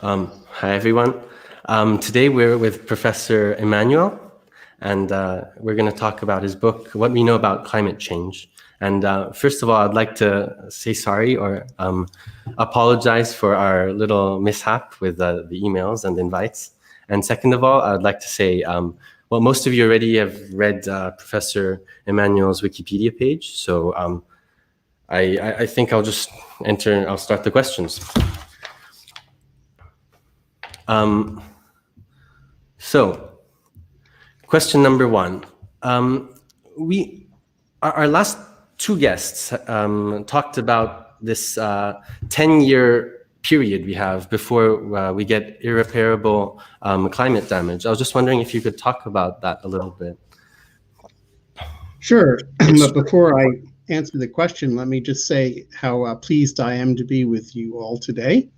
Hi, everyone. Today we're with Professor Emanuel, and we're going to talk about his book, What We Know About Climate Change. And first of all, I'd like to say sorry or apologize for our little mishap with the emails and invites. And second of all, I'd like to say, well, most of you already have read Professor Emanuel's Wikipedia page, so I think I'll just I'll start the questions. So, question number one. Our last two guests talked about this 10-year period we have before we get irreparable climate damage. I was just wondering if you could talk about that a little bit. Sure, but before I answer the question, let me just say how pleased I am to be with you all today,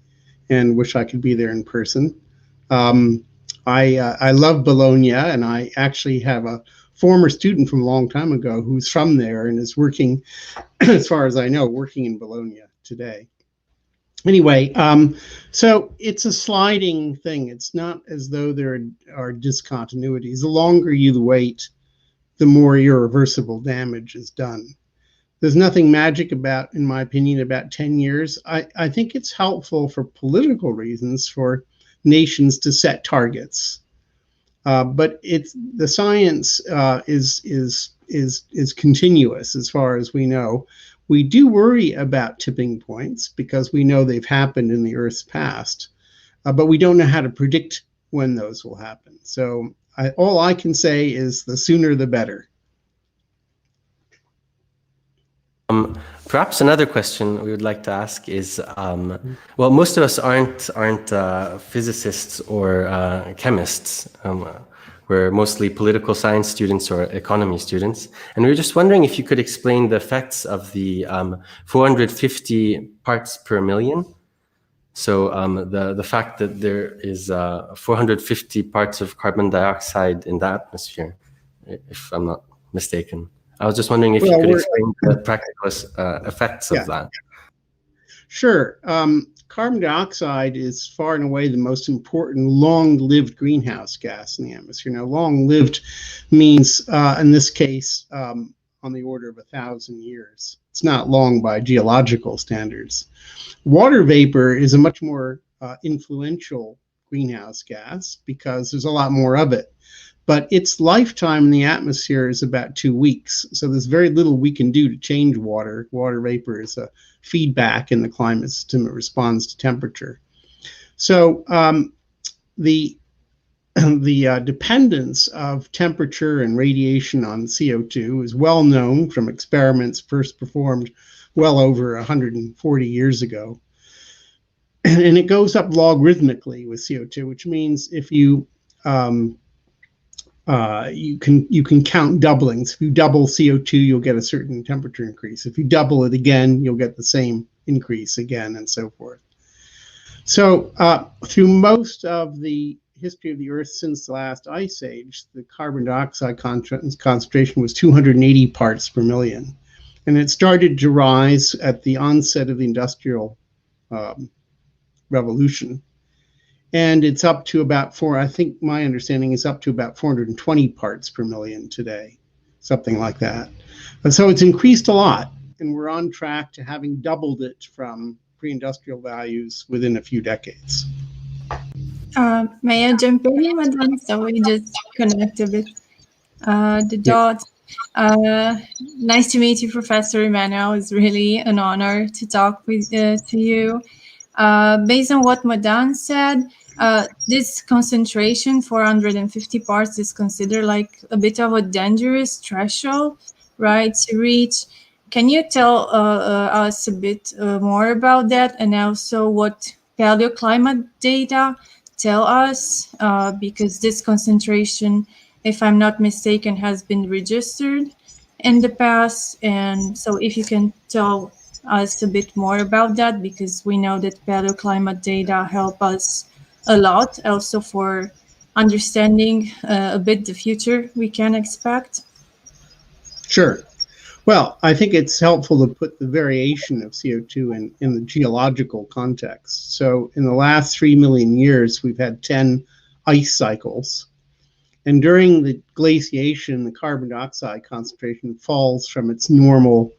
and wish I could be there in person. I love Bologna, and I actually have a former student from a long time ago who's from there and is working, as far as I know, working in Bologna today. Anyway, so it's a sliding thing. It's not as though there are discontinuities. The longer you wait, the more irreversible damage is done. There's nothing magic about, in my opinion, about 10 years. I think it's helpful for political reasons for nations to set targets, but the science is continuous as far as we know. We do worry about tipping points because we know they've happened in the Earth's past, but we don't know how to predict when those will happen. So all I can say is the sooner the better. Perhaps another question we would like to ask is, well, most of us aren't physicists or chemists. We're mostly political science students or economy students. And we were just wondering if you could explain the effects of the 450 parts per million. So the fact that there is 450 parts of carbon dioxide in the atmosphere, if I'm not mistaken. I was just wondering if you could explain the practical effects of that. Sure. Carbon dioxide is far and away the most important long-lived greenhouse gas in the atmosphere. Now, long-lived means, in this case, on the order of 1,000 years. It's not long by geological standards. Water vapor is a much more influential greenhouse gas because there's a lot more of it. But its lifetime in the atmosphere is about 2 weeks. So there's very little we can do to change water. Water vapor is a feedback in the climate system. It responds to temperature. So the dependence of temperature and radiation on CO2 is well known from experiments first performed well over 140 years ago. And it goes up logarithmically with CO2, which means if you you can count doublings. If you double CO2, you'll get a certain temperature increase. If you double it again, you'll get the same increase again, and so forth. So through most of the history of the Earth since the last ice age, the carbon dioxide concentration was 280 parts per million. And it started to rise at the onset of the Industrial Revolution. And it's up to about I think my understanding is up to about 420 parts per million today, something like that. And so it's increased a lot, and we're on track to having doubled it from pre-industrial values within a few decades. May I jump in, Madam? So we just connect a bit the dots. Nice to meet you, Professor Emanuel. It's really an honor to talk with to you. Based on what Madame said, this concentration, 450 parts, is considered like a bit of a dangerous threshold, right, to reach. Can you tell us a bit more about that, and also what paleoclimate data tell us? Because this concentration, if I'm not mistaken, has been registered in the past. And so if you can tell us a bit more about that, because we know that paleoclimate data help us a lot also for understanding a bit the future we can expect. Sure. Well, I think it's helpful to put the variation of CO2 in the geological context. So in the last 3 million years, we've had 10 ice cycles. And during the glaciation, the carbon dioxide concentration falls from its normal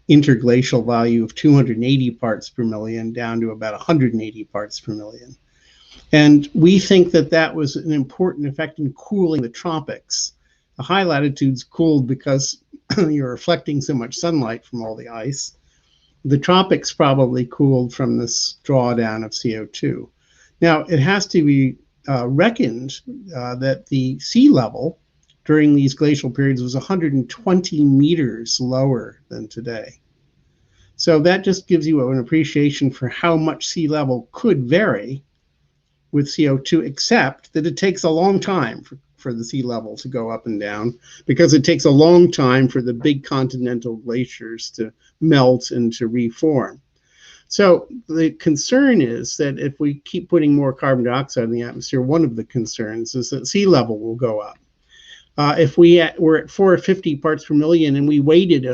interglacial value of 280 parts per million down to about 180 parts per million. And we think that that was an important effect in cooling the tropics. The high latitudes cooled because you're reflecting so much sunlight from all the ice. The tropics probably cooled from this drawdown of CO2. Now, it has to be reckoned that the sea level during these glacial periods was 120 meters lower than today. So that just gives you an appreciation for how much sea level could vary with CO2, except that it takes a long time for the sea level to go up and down, because it takes a long time for the big continental glaciers to melt and to reform. So the concern is that if we keep putting more carbon dioxide in the atmosphere, one of the concerns is that sea level will go up. If we're at 450 parts per million and we waited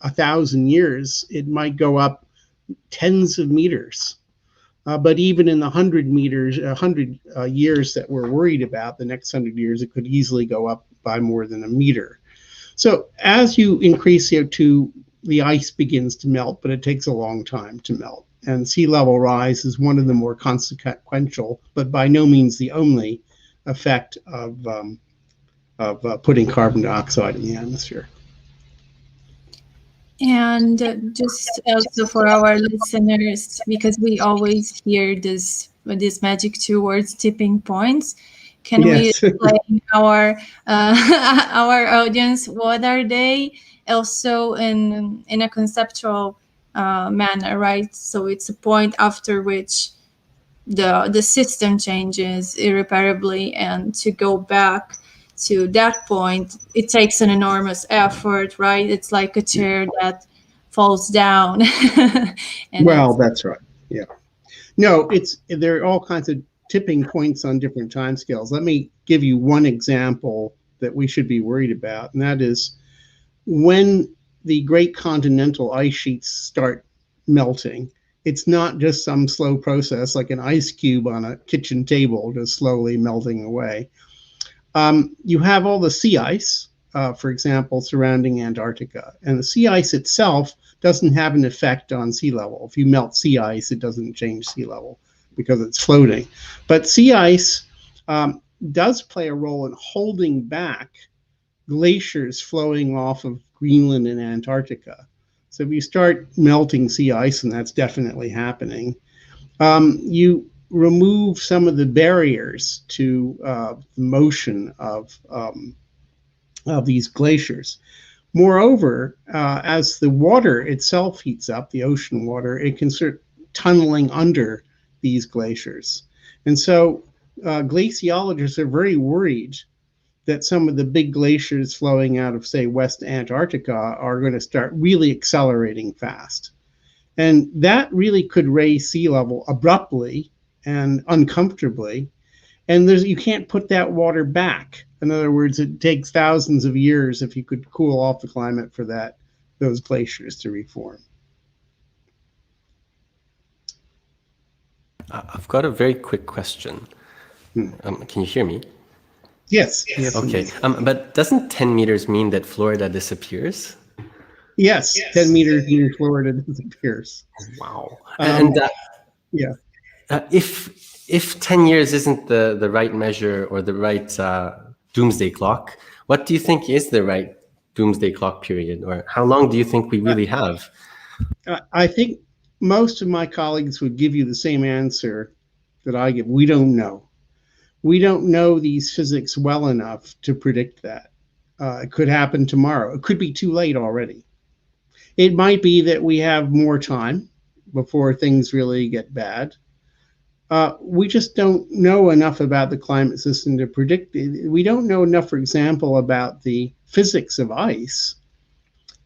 1,000 years, it might go up tens of meters. But even in the 100 years that we're worried about, the next 100 years, it could easily go up by more than a meter. So as you increase CO2, the ice begins to melt, but it takes a long time to melt. And sea level rise is one of the more consequential, but by no means the only effect of putting carbon dioxide in the atmosphere. And just also for our listeners, because we always hear these magic two words, tipping points, can Yes. we explain our our audience what are they? Also in a conceptual manner, right? So it's a point after which the system changes irreparably, and to go back to that point, it takes an enormous effort, right? It's like a chair that falls down. Well, that's right. Yeah. No, there are all kinds of tipping points on different timescales. Let me give you one example that we should be worried about, and that is when the great continental ice sheets start melting. It's not just some slow process like an ice cube on a kitchen table just slowly melting away. You have all the sea ice, for example, surrounding Antarctica. And the sea ice itself doesn't have an effect on sea level. If you melt sea ice, it doesn't change sea level because it's floating. But sea ice does play a role in holding back glaciers flowing off of Greenland and Antarctica. So if you start melting sea ice, and that's definitely happening, you remove some of the barriers to the motion of these glaciers. Moreover, as the water itself heats up, the ocean water, it can start tunneling under these glaciers. And so glaciologists are very worried that some of the big glaciers flowing out of, say, West Antarctica are going to start really accelerating fast. And that really could raise sea level abruptly and uncomfortably. And you can't put that water back. In other words, it takes thousands of years if you could cool off the climate for those glaciers to reform. I've got a very quick question. Can you hear me? Yes. Okay. But doesn't 10 meters mean that Florida disappears? Yes. 10 meters means Florida disappears. Wow. Yeah. If 10 years isn't the right measure or the right doomsday clock, what do you think is the right doomsday clock period? Or how long do you think we really have? I think most of my colleagues would give you the same answer that I give. We don't know. We don't know these physics well enough to predict that. It could happen tomorrow. It could be too late already. It might be that we have more time before things really get bad. We just don't know enough about the climate system to predict it. We don't know enough, for example, about the physics of ice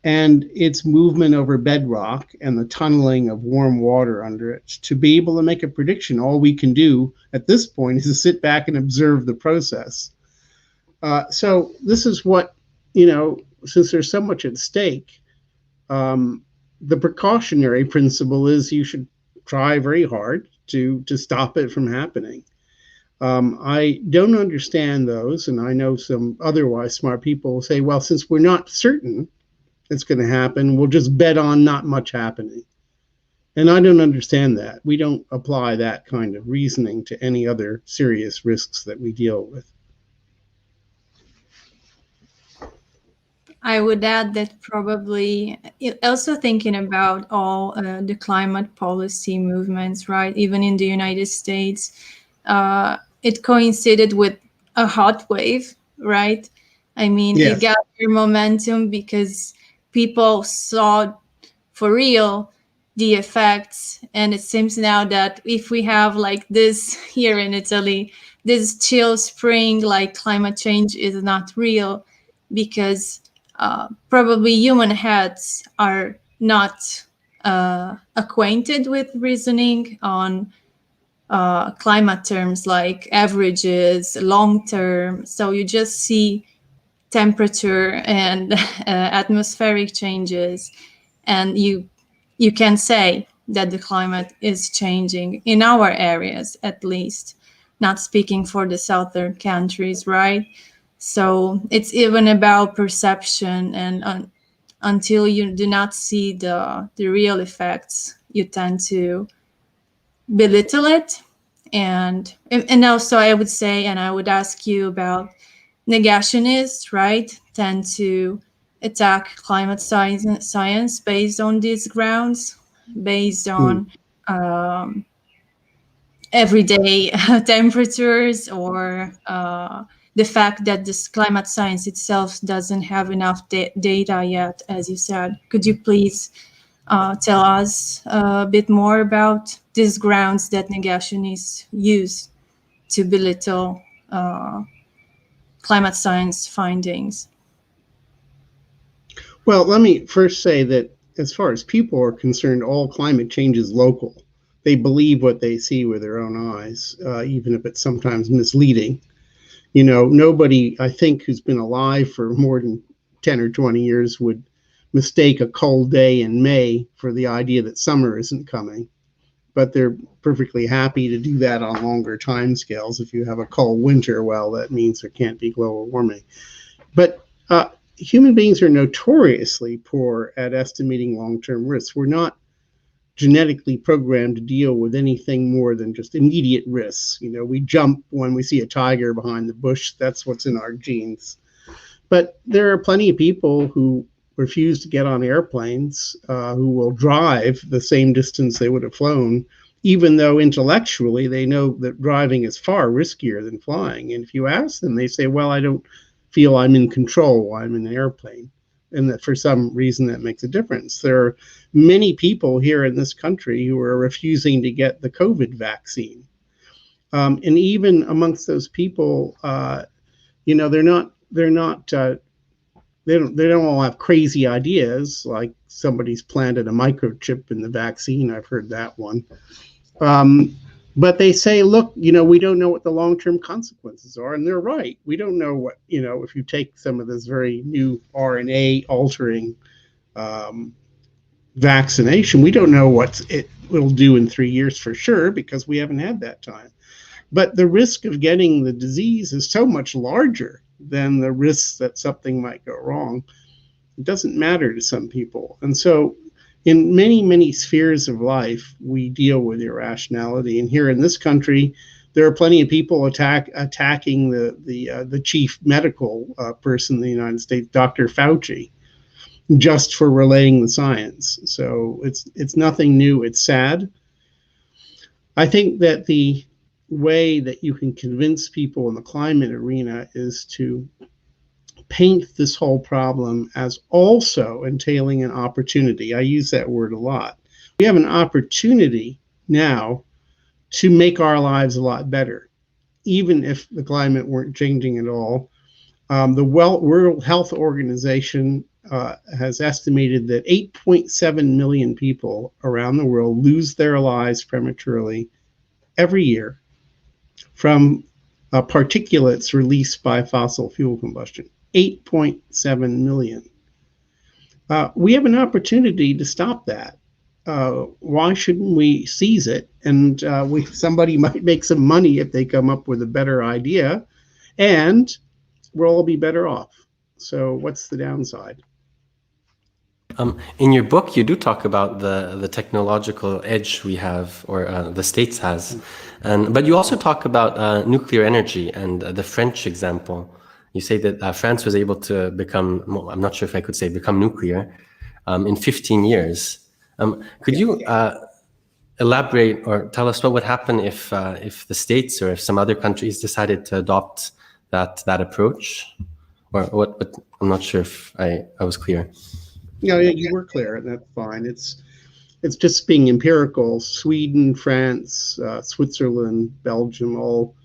and its movement over bedrock and the tunneling of warm water under it to be able to make a prediction. All we can do at this point is to sit back and observe the process. So this is what, since there's so much at stake, The precautionary principle is you should try very hard to stop it from happening. I don't understand those, and I know some otherwise smart people will say, well, since we're not certain it's going to happen, we'll just bet on not much happening. And I don't understand that. We don't apply that kind of reasoning to any other serious risks that we deal with. I would add that probably also thinking about all the climate policy movements, right? Even in the United States, it coincided with a hot wave, right? I mean, Yes. it got their momentum because people saw for real the effects. And it seems now that if we have like this here in Italy, this chill spring, like climate change is not real because probably human heads are not acquainted with reasoning on climate terms like averages, long term. So you just see temperature and atmospheric changes, and you can say that the climate is changing in our areas, at least, not speaking for the southern countries, right? So it's even about perception, and until you do not see the real effects, you tend to belittle it. And also I would say, and I would ask you about negationists, right, tend to attack climate science based on these grounds, based on everyday temperatures, or the fact that this climate science itself doesn't have enough data yet, as you said. Could you please tell us a bit more about these grounds that negationists use to belittle climate science findings? Well, let me first say that as far as people are concerned, all climate change is local. They believe what they see with their own eyes, even if it's sometimes misleading. You know, nobody, I think, who's been alive for more than 10 or 20 years would mistake a cold day in May for the idea that summer isn't coming. But they're perfectly happy to do that on longer time scales. If you have a cold winter, well, that means there can't be global warming. But human beings are notoriously poor at estimating long-term risks. We're not genetically programmed to deal with anything more than just immediate risks. You know, we jump when we see a tiger behind the bush. That's what's in our genes. But there are plenty of people who refuse to get on airplanes, who will drive the same distance they would have flown, even though intellectually they know that driving is far riskier than flying. And if you ask them, they say, well, I don't feel I'm in control while I'm in an airplane. And that for some reason that makes a difference. There are many people here in this country who are refusing to get the COVID vaccine. And even amongst those people, you know, they don't all have crazy ideas like somebody's planted a microchip in the vaccine. I've heard that one. But they say, look, you know, we don't know what the long-term consequences are. And they're right. We don't know what, you know, if you take some of this very new RNA altering vaccination, we don't know what it will do in 3 years for sure, because we haven't had that time. But the risk of getting the disease is so much larger than the risks that something might go wrong. It doesn't matter to some people. And so in many, many spheres of life, we deal with irrationality. And here in this country, there are plenty of people attacking the chief medical person in the United States, Dr. Fauci, just for relaying the science. So it's nothing new. It's sad. I think that the way that you can convince people in the climate arena is to paint this whole problem as also entailing an opportunity. I use that word a lot. We have an opportunity now to make our lives a lot better, even if the climate weren't changing at all. The World Health Organization has estimated that 8.7 million people around the world lose their lives prematurely every year from particulates released by fossil fuel combustion. 8.7 million. We have an opportunity to stop that. Why shouldn't we seize it? And somebody might make some money if they come up with a better idea, and we'll all be better off. So what's the downside? In your book, you do talk about the technological edge we have, or the States has, but you also talk about nuclear energy and the French example. You say that France was able to become, I'm not sure if I could say become nuclear, in 15 years. Could you elaborate or tell us what would happen if the States or if some other countries decided to adopt that approach? Or what? But I'm not sure if I was clear. Yeah, you were clear, and that's fine. It's just being empirical. Sweden, France, Switzerland, Belgium all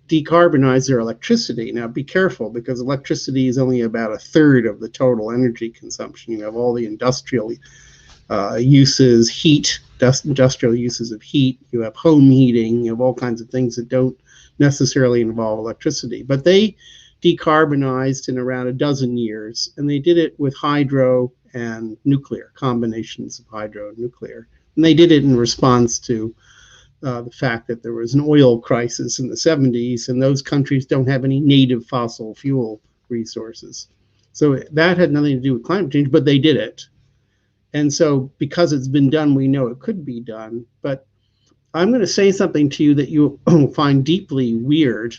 decarbonize their electricity. Now, be careful, because electricity is only about a third of the total energy consumption. You have all the industrial uses, heat, industrial uses of heat. You have home heating. You have all kinds of things that don't necessarily involve electricity. But they decarbonized in around a dozen years, and they did it with hydro and nuclear, combinations of hydro and nuclear. And they did it in response to the fact that there was an oil crisis in the 70s, and those countries don't have any native fossil fuel resources. So that had nothing to do with climate change, but they did it. And so because it's been done, we know it could be done. But I'm going to say something to you that you'll find deeply weird,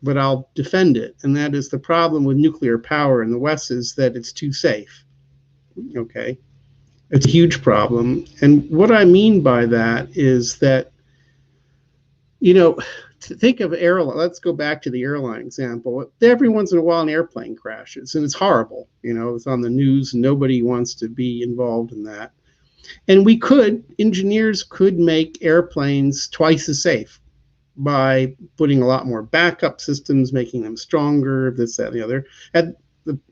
but I'll defend it. And that is, the problem with nuclear power in the West is that it's too safe. Okay, it's a huge problem. And what I mean by that is that, to think of airline, let's go back to the airline example. Every once in a while an airplane crashes, and it's horrible. It's on the news, and nobody wants to be involved in that. And engineers could make airplanes twice as safe by putting a lot more backup systems, making them stronger, this, that, and the other,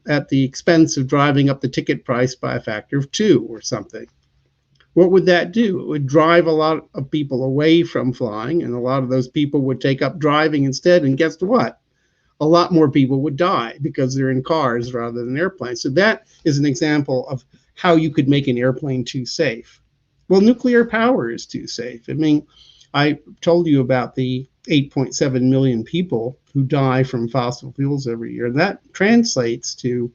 at the expense of driving up the ticket price by a factor of 2 or something. What would that do? It would drive a lot of people away from flying, and a lot of those people would take up driving instead. And guess what? A lot more people would die because they're in cars rather than airplanes. So that is an example of how you could make an airplane too safe. Well, nuclear power is too safe. I mean, I told you about the 8.7 million people who die from fossil fuels every year. That translates to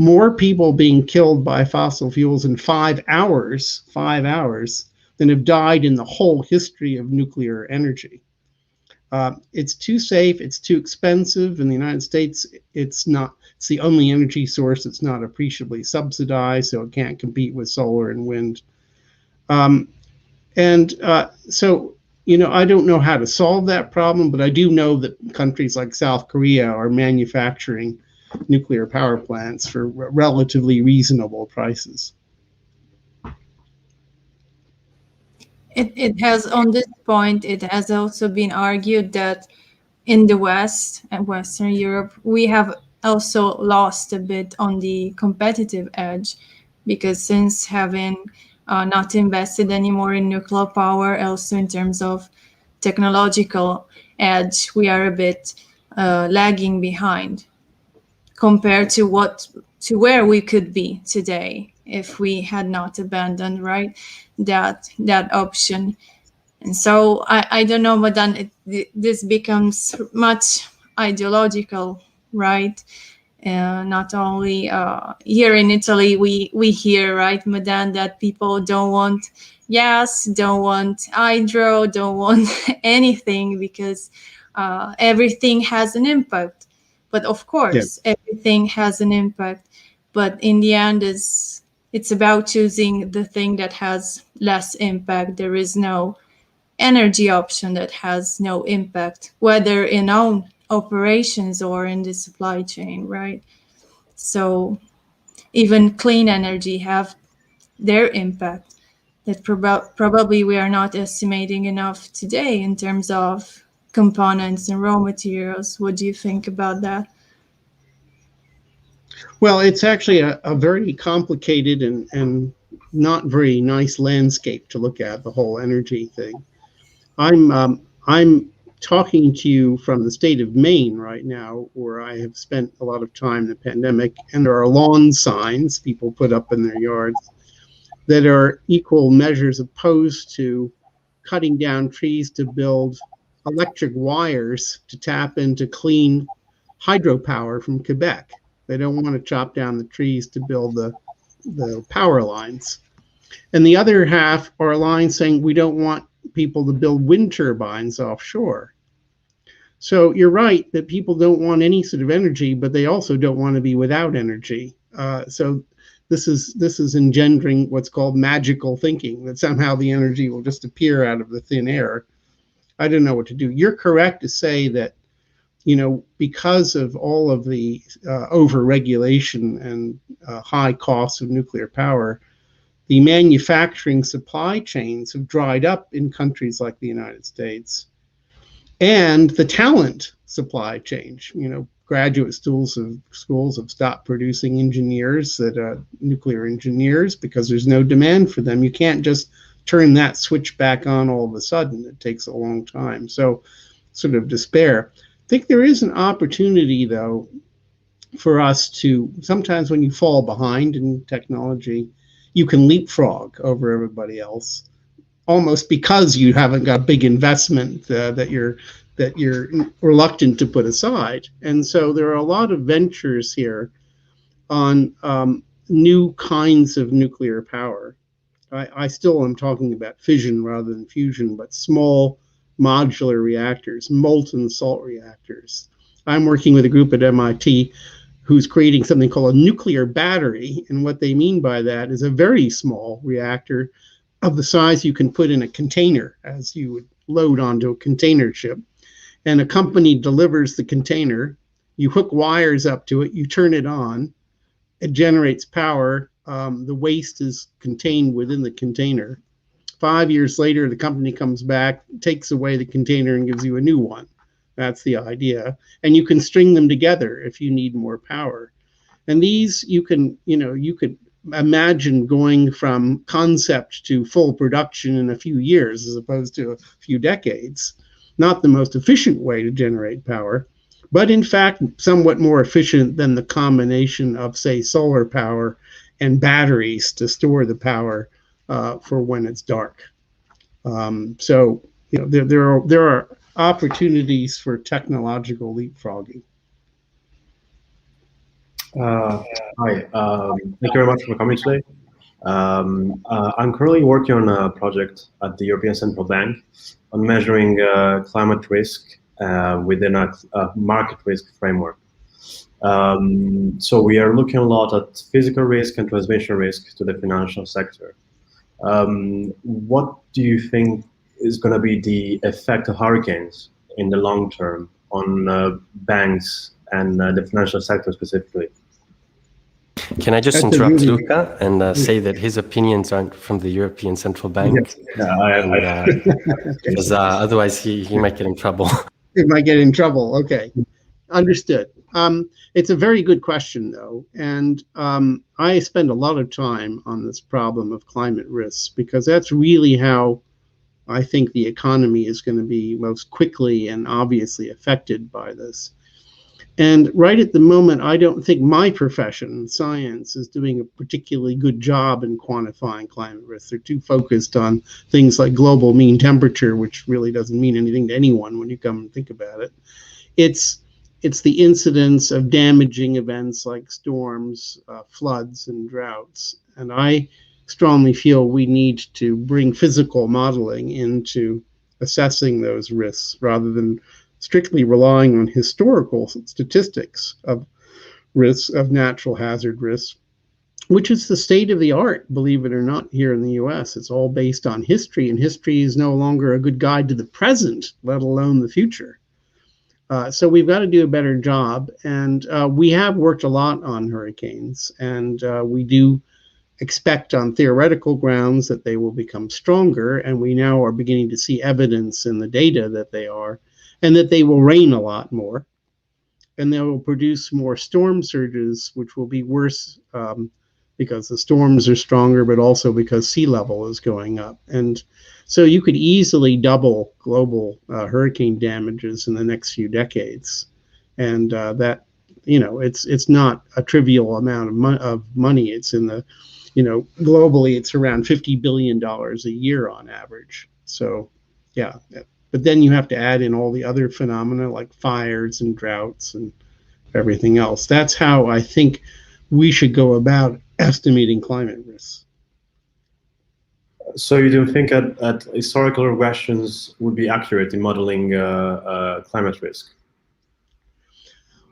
more people being killed by fossil fuels in 5 hours than have died in the whole history of nuclear energy. It's too safe. It's too expensive. In the United States, it's the only energy source that's not appreciably subsidized, so it can't compete with solar and wind. So I don't know how to solve that problem, but I do know that countries like South Korea are manufacturing nuclear power plants for relatively reasonable prices. It has, on this point, it has also been argued that in the West and Western Europe, we have also lost a bit on the competitive edge, because since having not invested anymore in nuclear power, also in terms of technological edge, we are a bit lagging behind compared to where we could be today if we had not abandoned that option. And so I don't know, but then this becomes much ideological, right? Not only here in Italy, we hear, right, Madan, that people don't want gas, don't want hydro, don't want anything, because everything has an impact. But of course, everything has an impact. But in the end, it's about choosing the thing that has less impact. There is no energy option that has no impact, whether in own operations or in the supply chain, right? So even clean energy have their impact that probably we are not estimating enough today in terms of components and raw materials. What do you think about that? Well, it's actually a very complicated and not very nice landscape to look at, the whole energy thing. I'm talking to you from the state of Maine right now, where I have spent a lot of time in the pandemic, and there are lawn signs people put up in their yards that are equal measures opposed to cutting down trees to build electric wires to tap into clean hydropower from Quebec. They don't want to chop down the trees to build the power lines. And the other half are lines saying we don't want people to build wind turbines offshore. So you're right that people don't want any sort of energy, but they also don't want to be without energy. So this is engendering what's called magical thinking, that somehow the energy will just appear out of the thin air. I don't know what to do. You're correct to say that, you know, because of all of the over-regulation and high costs of nuclear power, the manufacturing supply chains have dried up in countries like the United States. And the talent supply chain, you know, graduate schools have stopped producing engineers that nuclear engineers because there's no demand for them. You can't just turn that switch back on all of a sudden. It takes a long time. So sort of despair. I think there is an opportunity, though, for us to, sometimes when you fall behind in technology, you can leapfrog over everybody else, almost because you haven't got big investment that you're reluctant to put aside. And so there are a lot of ventures here on new kinds of nuclear power. I still am talking about fission rather than fusion, but small modular reactors, molten salt reactors. I'm working with a group at MIT who's creating something called a nuclear battery. And what they mean by that is a very small reactor of the size you can put in a container, as you would load onto a container ship. And a company delivers the container, you hook wires up to it, you turn it on, it generates power, the waste is contained within the container. 5 years later, the company comes back, takes away the container and gives you a new one. That's the idea. And you can string them together if you need more power. And these, you could imagine going from concept to full production in a few years as opposed to a few decades. Not the most efficient way to generate power, but in fact, somewhat more efficient than the combination of, say, solar power and batteries to store the power for when it's dark. So, you know, there are opportunities for technological leapfrogging. Hi, thank you very much for coming today. I'm currently working on a project at the European Central Bank on measuring climate risk within a market risk framework. So we are looking a lot at physical risk and transmission risk to the financial sector. What do you think is going to be the effect of hurricanes in the long term on banks and the financial sector specifically? Can I just interrupt Luca and say that his opinions aren't from the European Central Bank? Yes. Because otherwise he might get in trouble. He might get in trouble. Okay, understood. It's a very good question, though. And I spend a lot of time on this problem of climate risks because that's really how I think the economy is going to be most quickly and obviously affected by this. And right at the moment, I don't think my profession, science, is doing a particularly good job in quantifying climate risks. They're too focused on things like global mean temperature, which really doesn't mean anything to anyone when you come and think about it. It's the incidence of damaging events like storms, floods, and droughts. And I strongly feel we need to bring physical modeling into assessing those risks rather than strictly relying on historical statistics of risks, of natural hazard risks, which is the state of the art, believe it or not, here in the US. It's all based on history, and history is no longer a good guide to the present, let alone the future. So we've got to do a better job. And we have worked a lot on hurricanes, and we do expect on theoretical grounds that they will become stronger. And we now are beginning to see evidence in the data that they are, and that they will rain a lot more. And they will produce more storm surges, which will be worse because the storms are stronger, but also because sea level is going up. And so you could easily double global hurricane damages in the next few decades. And that, it's not a trivial amount of money. It's in the, globally, it's around $50 billion a year on average. So, yeah. But then you have to add in all the other phenomena like fires and droughts and everything else. That's how I think we should go about estimating climate risks. So you don't think at historical regressions would be accurate in modeling climate risk?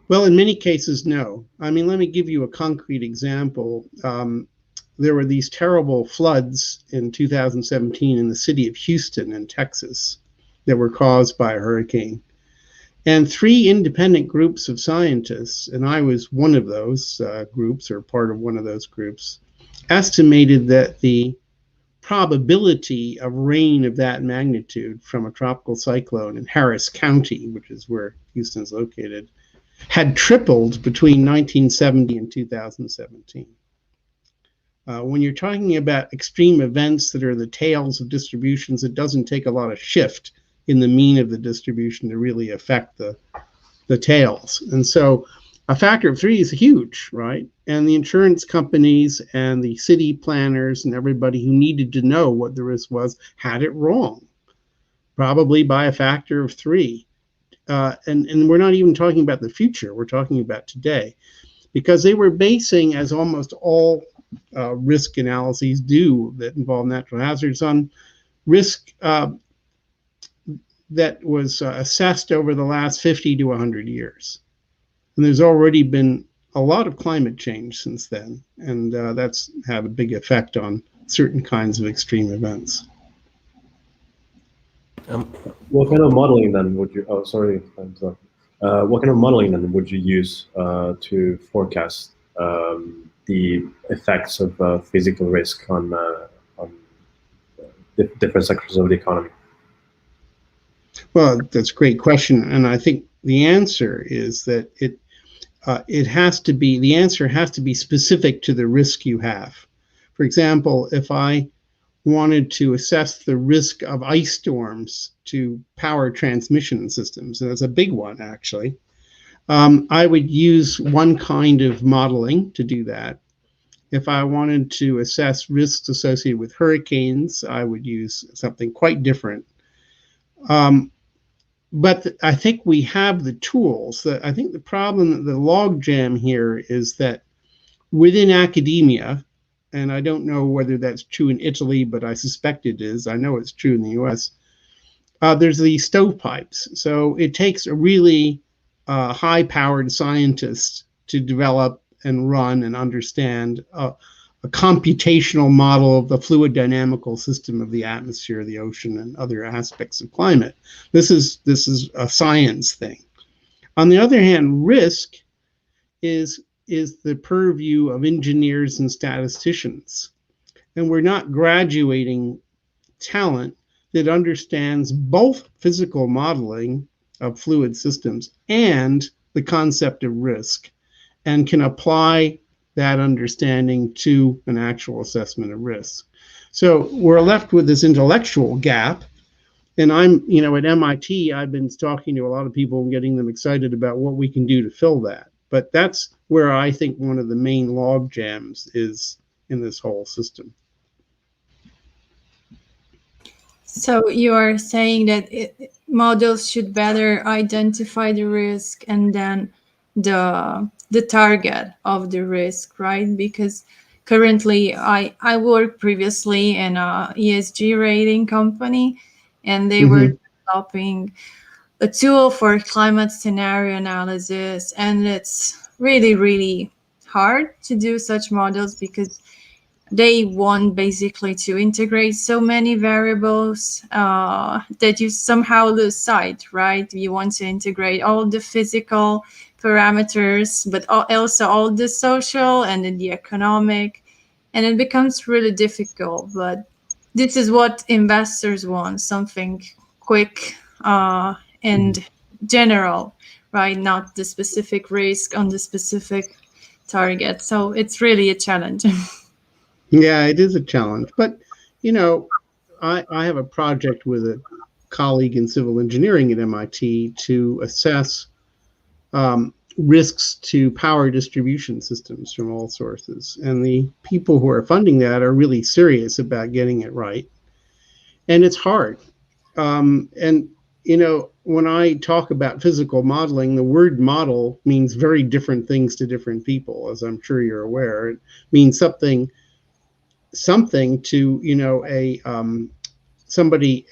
Well, in many cases, no. I mean, let me give you a concrete example. There were these terrible floods in 2017 in the city of Houston in Texas that were caused by a hurricane. And 3 independent groups of scientists, and I was one of those groups or part of one of those groups, estimated that the probability of rain of that magnitude from a tropical cyclone in Harris County, which is where Houston's located, had tripled between 1970 and 2017. When you're talking about extreme events that are the tails of distributions, it doesn't take a lot of shift in the mean of the distribution to really affect the tails. And so a factor of 3 is huge, right? And the insurance companies and the city planners and everybody who needed to know what the risk was had it wrong, probably by a factor of 3. And we're not even talking about the future, we're talking about today, because they were basing, as almost all risk analyses do that involve natural hazards, on risk that was assessed over the last 50 to 100 years. And there's already been a lot of climate change since then, and that's had a big effect on certain kinds of extreme events. What kind of modeling then would you? Oh, sorry. What kind of modeling then would you use to forecast the effects of physical risk on different sectors of the economy? Well, that's a great question, and I think the answer is that the answer has to be specific to the risk you have. For example, if I wanted to assess the risk of ice storms to power transmission systems, and that's a big one actually, I would use one kind of modeling to do that. If I wanted to assess risks associated with hurricanes, I would use something quite different. But I think we have the tools. I think the problem, the logjam here is that within academia, and I don't know whether that's true in Italy, but I suspect it is. I know it's true in the US. There's these stovepipes. So it takes a really high-powered scientist to develop and run and understand a computational model of the fluid dynamical system of the atmosphere, the ocean, and other aspects of climate. This is a science thing. On the other hand, risk is the purview of engineers and statisticians. And we're not graduating talent that understands both physical modeling of fluid systems and the concept of risk, and can apply that understanding to an actual assessment of risk. So we're left with this intellectual gap. And I'm, at MIT, I've been talking to a lot of people and getting them excited about what we can do to fill that. But that's where I think one of the main log jams is in this whole system. So you are saying that models should better identify the risk and then the target of the risk, right? Because currently I worked previously in a ESG rating company, and they were developing a tool for climate scenario analysis, and it's really, really hard to do such models because they want basically to integrate so many variables that you somehow lose sight, right? You want to integrate all the physical parameters, but also all the social and then the economic, and it becomes really difficult. But this is what investors want, something quick and general, right? Not the specific risk on the specific target. So it's really a challenge. Yeah, it is a challenge. But, you know, I have a project with a colleague in civil engineering at MIT to assess risks to power distribution systems from all sources. And the people who are funding that are really serious about getting it right. And it's hard. And, you know, when I talk about physical modeling, the word model means very different things to different people, as I'm sure you're aware. It means something to, you know, a somebody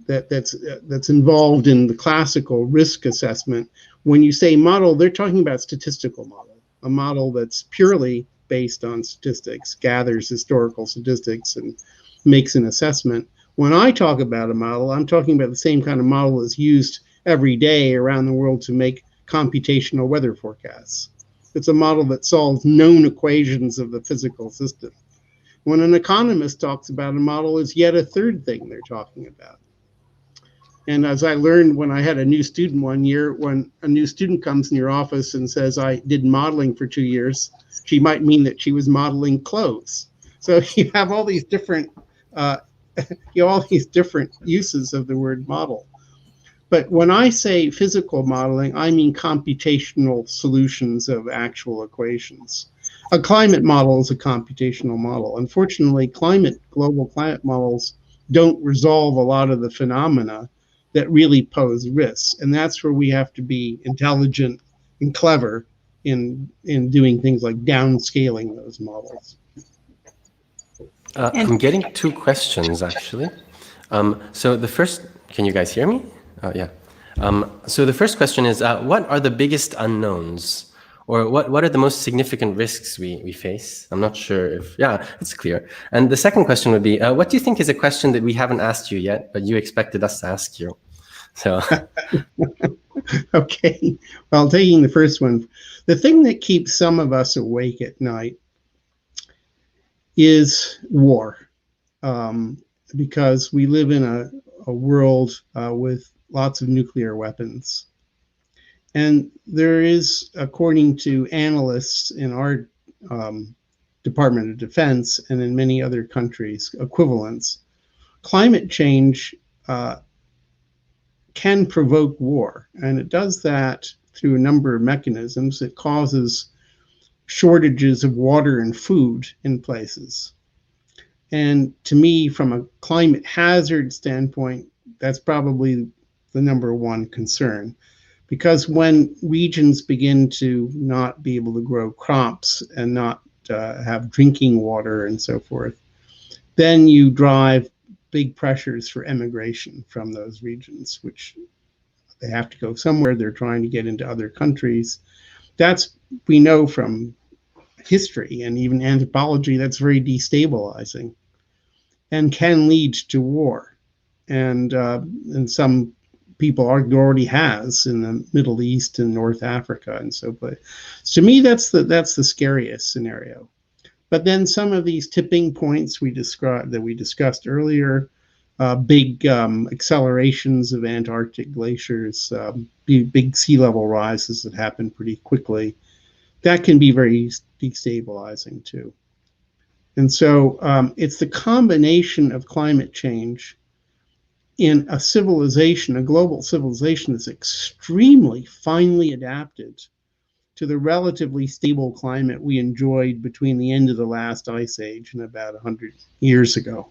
that's involved in the classical risk assessment. When you say model, they're talking about statistical model, a model that's purely based on statistics, gathers historical statistics and makes an assessment. When I talk about a model, I'm talking about the same kind of model that's used every day around the world to make computational weather forecasts. It's a model that solves known equations of the physical system. When an economist talks about a model, it's yet a third thing they're talking about. And as I learned when I had a new student one year, when a new student comes in your office and says, I did modeling for 2 years, she might mean that she was modeling clothes. So you have all these different uses of the word model. But when I say physical modeling, I mean computational solutions of actual equations. A climate model is a computational model. Unfortunately, global climate models don't resolve a lot of the phenomena that really pose risks. And that's where we have to be intelligent and clever in doing things like downscaling those models. I'm getting two questions, actually. So the first, can you guys hear me? Yeah. So the first question is, what are the biggest unknowns? Or what are the most significant risks we face? I'm not sure if, yeah, it's clear. And the second question would be, what do you think is a question that we haven't asked you yet, but you expected us to ask you? So. Okay, well, taking the first one, the thing that keeps some of us awake at night is war, because we live in a world with lots of nuclear weapons. And there is, according to analysts in our Department of Defense and in many other countries, equivalents, climate change can provoke war. And it does that through a number of mechanisms. It causes shortages of water and food in places. And to me, from a climate hazard standpoint, that's probably the number one concern. Because when regions begin to not be able to grow crops and not have drinking water and so forth, then you drive big pressures for emigration from those regions, which they have to go somewhere. They're trying to get into other countries. That's, we know from history and even anthropology, that's very destabilizing and can lead to war. And some people already has in the Middle East and North Africa and so forth. So to me, that's the scariest scenario. But then some of these tipping points we discussed earlier, big accelerations of Antarctic glaciers, big sea level rises that happen pretty quickly, that can be very destabilizing too. And so it's the combination of climate change in a civilization, a global civilization that's extremely finely adapted to the relatively stable climate we enjoyed between the end of the last ice age and about 100 years ago.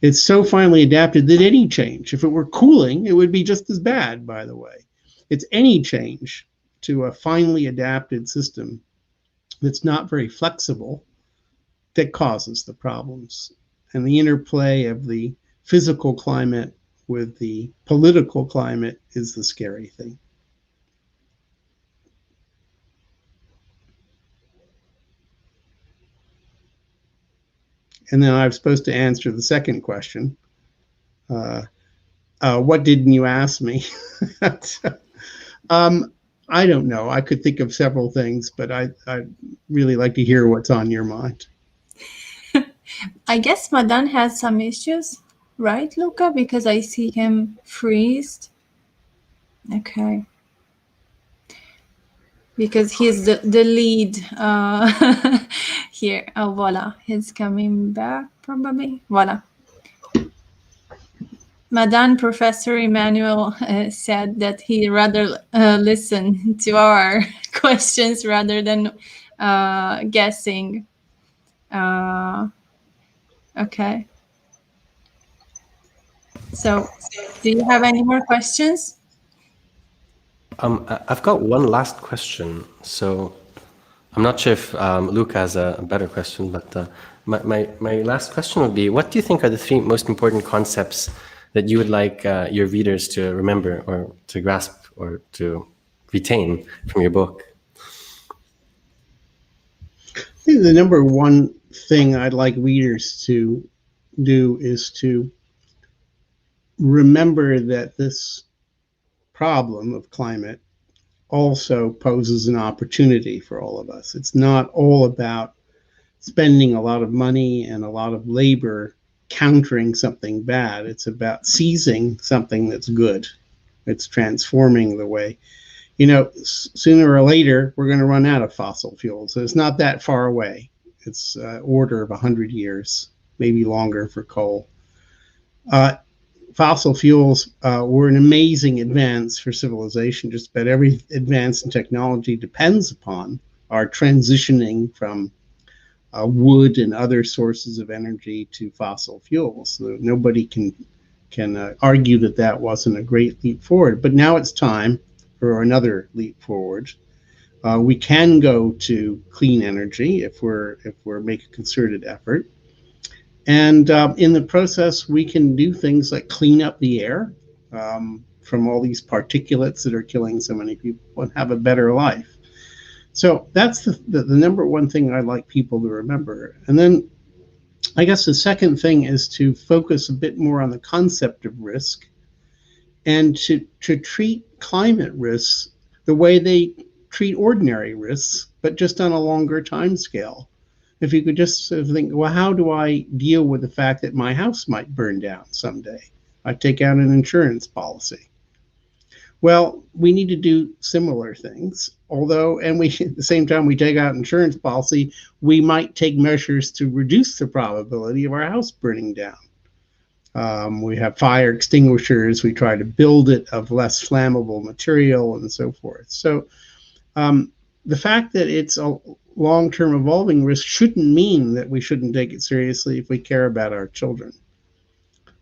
It's so finely adapted that any change, if it were cooling, it would be just as bad, by the way. It's any change to a finely adapted system that's not very flexible that causes the problems. And the interplay of the physical climate with the political climate is the scary thing. And then I'm supposed to answer the second question. What didn't you ask me? I don't know. I could think of several things, but I'd really like to hear what's on your mind. I guess Madan has some issues, right, Luca? Because I see him freeze. Okay. because he's the lead here. Oh, voila, he's coming back probably. Voila. Madame Professor Emanuel said that he rather listen to our questions rather than guessing. Okay. So, do you have any more questions? I've got one last question. So I'm not sure if Luca has a better question, but my last question would be, what do you think are the three most important concepts that you would like your readers to remember or to grasp or to retain from your book? I think the number one thing I'd like readers to do is to remember that this problem of climate also poses an opportunity for all of us. It's not all about spending a lot of money and a lot of labor countering something bad. It's about seizing something that's good. It's transforming the way. You know, sooner or later, we're going to run out of fossil fuels. So it's not that far away. It's order of 100 years, maybe longer for coal. Fossil fuels were an amazing advance for civilization. Just about every advance in technology depends upon our transitioning from wood and other sources of energy to fossil fuels. So nobody can argue that that wasn't a great leap forward. But now it's time for another leap forward. We can go to clean energy if we're make a concerted effort. And in the process, we can do things like clean up the air from all these particulates that are killing so many people and have a better life. So that's the number one thing I'd like people to remember. And then I guess the second thing is to focus a bit more on the concept of risk and to treat climate risks the way they treat ordinary risks, but just on a longer time scale. If you could just sort of think, well, how do I deal with the fact that my house might burn down someday? I take out an insurance policy. Well, we need to do similar things, although, and we at the same time we take out insurance policy, we might take measures to reduce the probability of our house burning down. We have fire extinguishers, we try to build it of less flammable material and so forth. So the fact that it's a long-term evolving risk shouldn't mean that we shouldn't take it seriously if we care about our children.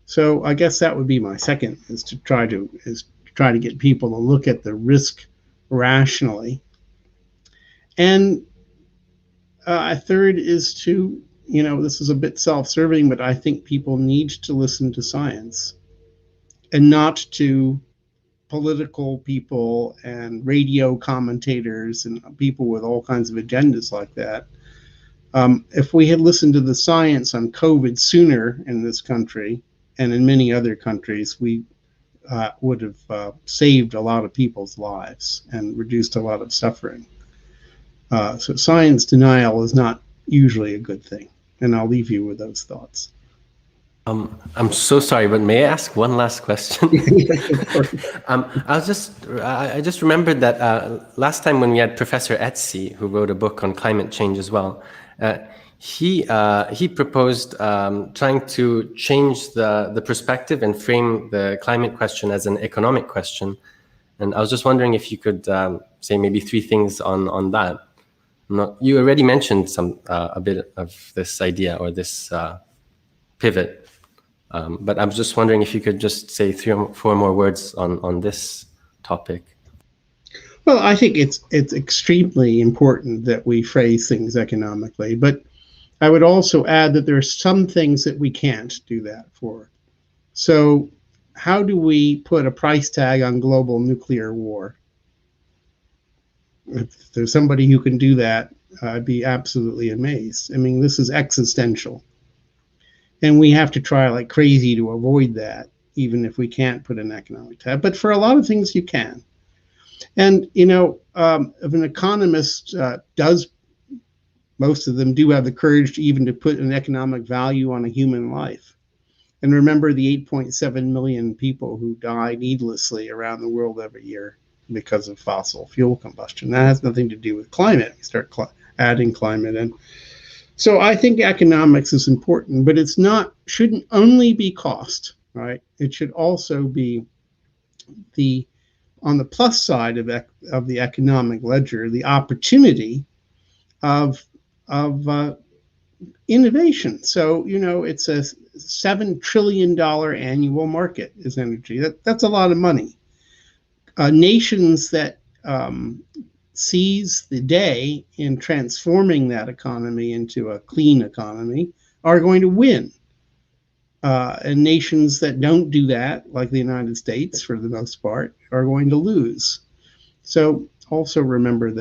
So I guess that would be my second, is to try to get people to look at the risk rationally. And a third is to, you know, this is a bit self-serving, but I think people need to listen to science and not to political people and radio commentators and people with all kinds of agendas like that. If we had listened to the science on COVID sooner in this country and in many other countries, we would have saved a lot of people's lives and reduced a lot of suffering. So science denial is not usually a good thing. And I'll leave you with those thoughts. I'm so sorry, but may I ask one last question? I just remembered that last time when we had Professor Etsy, who wrote a book on climate change as well, he proposed trying to change the perspective and frame the climate question as an economic question. And I was just wondering if you could say maybe three things on that. You already mentioned a bit of this idea or this pivot. But I was just wondering if you could just say 3 or 4 more words on this topic. Well, I think it's extremely important that we phrase things economically, but I would also add that there are some things that we can't do that for. So how do we put a price tag on global nuclear war? If there's somebody who can do that, I'd be absolutely amazed. I mean, this is existential. And we have to try like crazy to avoid that, even if we can't put an economic tab. But for a lot of things, you can. And, you know, if an economist most of them do have the courage to put an economic value on a human life. And remember the 8.7 million people who die needlessly around the world every year. because of fossil fuel combustion. That has nothing to do with climate. We start adding climate in. So I think economics is important, but shouldn't only be cost, right? It should also be on the plus side of the economic ledger, the opportunity of innovation. So, it's a $7 trillion annual market is energy. That's a lot of money. Nations that seize the day in transforming that economy into a clean economy are going to win. And nations that don't do that, like the United States for the most part, are going to lose. So also remember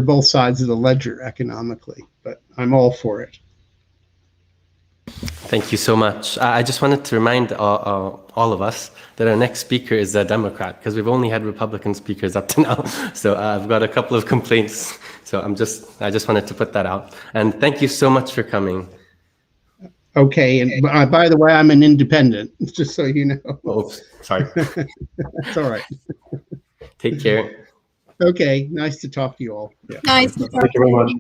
both sides of the ledger economically, but I'm all for it. Thank you so much. I just wanted to remind all of us that our next speaker is a Democrat, because we've only had Republican speakers up to now. So I've got a couple of complaints. So I just wanted to put that out. And thank you so much for coming. Okay, and by the way, I'm an independent, just so you know. Oh, sorry. That's all right. Take care. Okay, nice to talk to you all. Yeah. Nice to talk Thank you very much.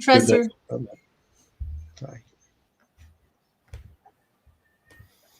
Professor. Bye-bye.